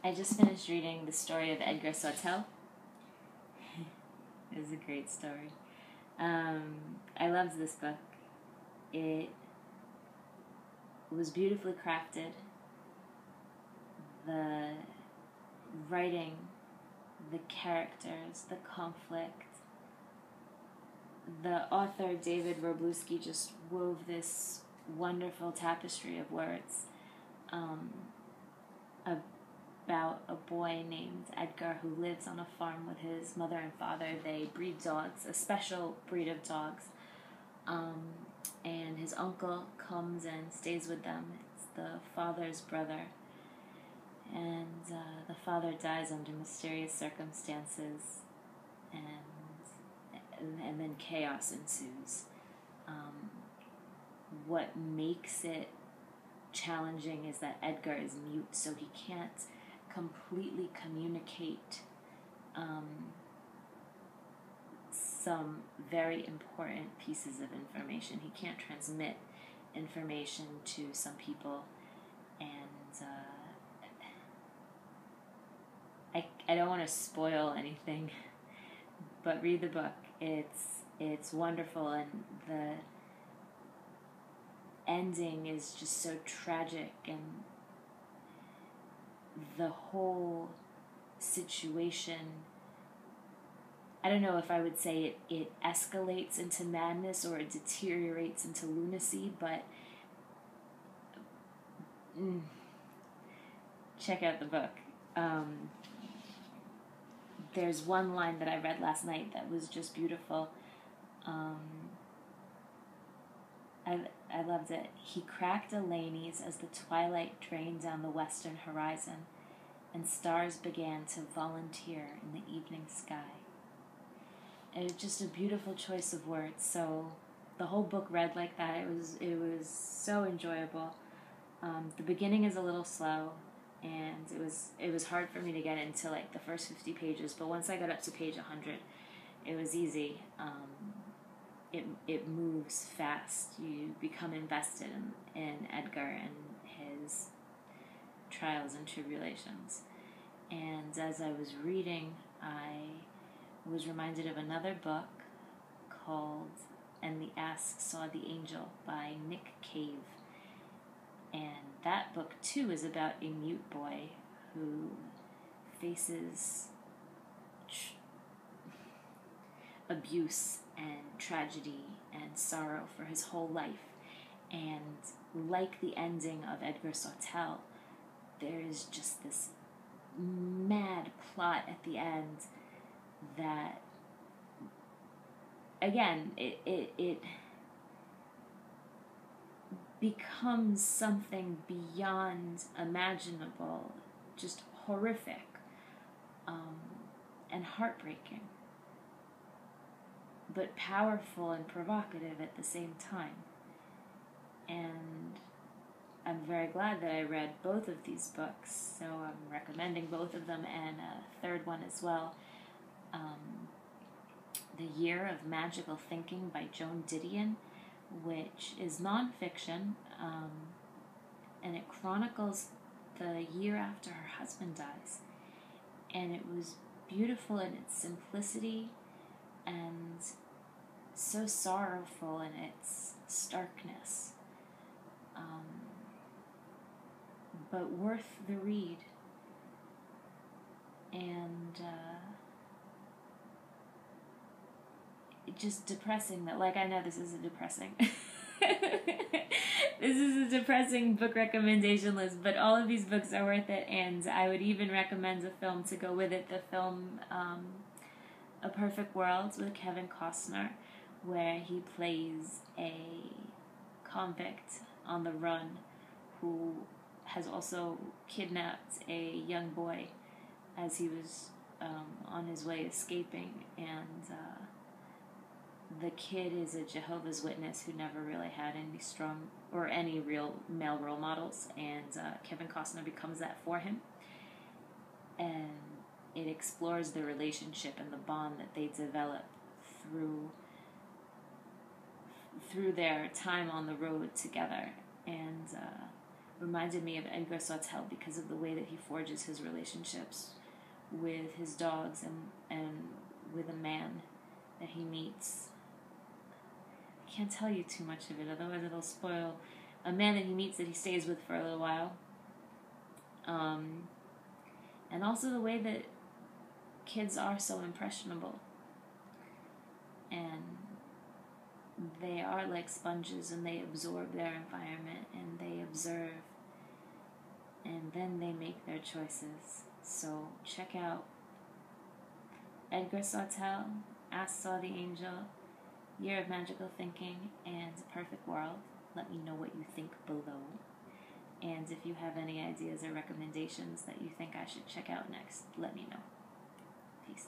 I just finished reading the story of Edgar Sawtell. It was a great story. I loved this book. It was beautifully crafted. The writing, the characters, the conflict. The author, David Wroblewski, just wove this wonderful tapestry of words about a boy named Edgar who lives on a farm with his mother and father. They breed dogs, a special breed of dogs. And his uncle comes and stays with them. It's the father's brother. And the father dies under mysterious circumstances, and then chaos ensues. What makes it challenging is that Edgar is mute, so he can't completely communicate some very important pieces of information. He can't transmit information to some people, and I don't want to spoil anything, but read the book. It's wonderful, and the ending is just so tragic, and the whole situation, I don't know if I would say it escalates into madness or it deteriorates into lunacy, but check out the book. There's one line that I read last night that was just beautiful. I loved it. He cracked a Laney's as the twilight drained down the western horizon, and stars began to volunteer in the evening sky. It was just a beautiful choice of words. So the whole book read like that. It was so enjoyable. The beginning is a little slow, and it was hard for me to get into like the first 50 pages. But once I got up to page 100, it was easy. It moves fast. You become invested in Edgar and his trials and tribulations. And as I was reading, I was reminded of another book called And the Ass Saw the Angel by Nick Cave. And that book, too, is about a mute boy who faces abuse and tragedy and sorrow for his whole life. And like the ending of Edgar Sawtell, there is just this mad plot at the end that, again, it becomes something beyond imaginable, just horrific and heartbreaking, but powerful and provocative at the same time. And I'm very glad that I read both of these books, so I'm recommending both of them, and a third one as well. The Year of Magical Thinking by Joan Didion, which is nonfiction, and it chronicles the year after her husband dies. And it was beautiful in its simplicity and so sorrowful in its starkness, but worth the read. And just depressing that, like, I know this is a depressing this is a depressing book recommendation list, but all of these books are worth it, and I would even recommend a film to go with it. The film A Perfect World with Kevin Costner, where he plays a convict on the run who has also kidnapped a young boy as he was on his way escaping, and the kid is a Jehovah's Witness who never really had any strong or any real male role models, and Kevin Costner becomes that for him. And it explores the relationship and the bond that they develop through their time on the road together. And reminded me of Edgar Sawtell because of the way that he forges his relationships with his dogs and with a man that he meets. I can't tell you too much of it, otherwise it'll spoil. A man that he meets that he stays with for a little while. And also the way that kids are so impressionable. And they are like sponges, and they absorb their environment, and they observe, and then they make their choices. So check out Edgar Sawtell, Ask Saw the Angel, Year of Magical Thinking, and Perfect World. Let me know what you think below. And if you have any ideas or recommendations that you think I should check out next, let me know. Peace.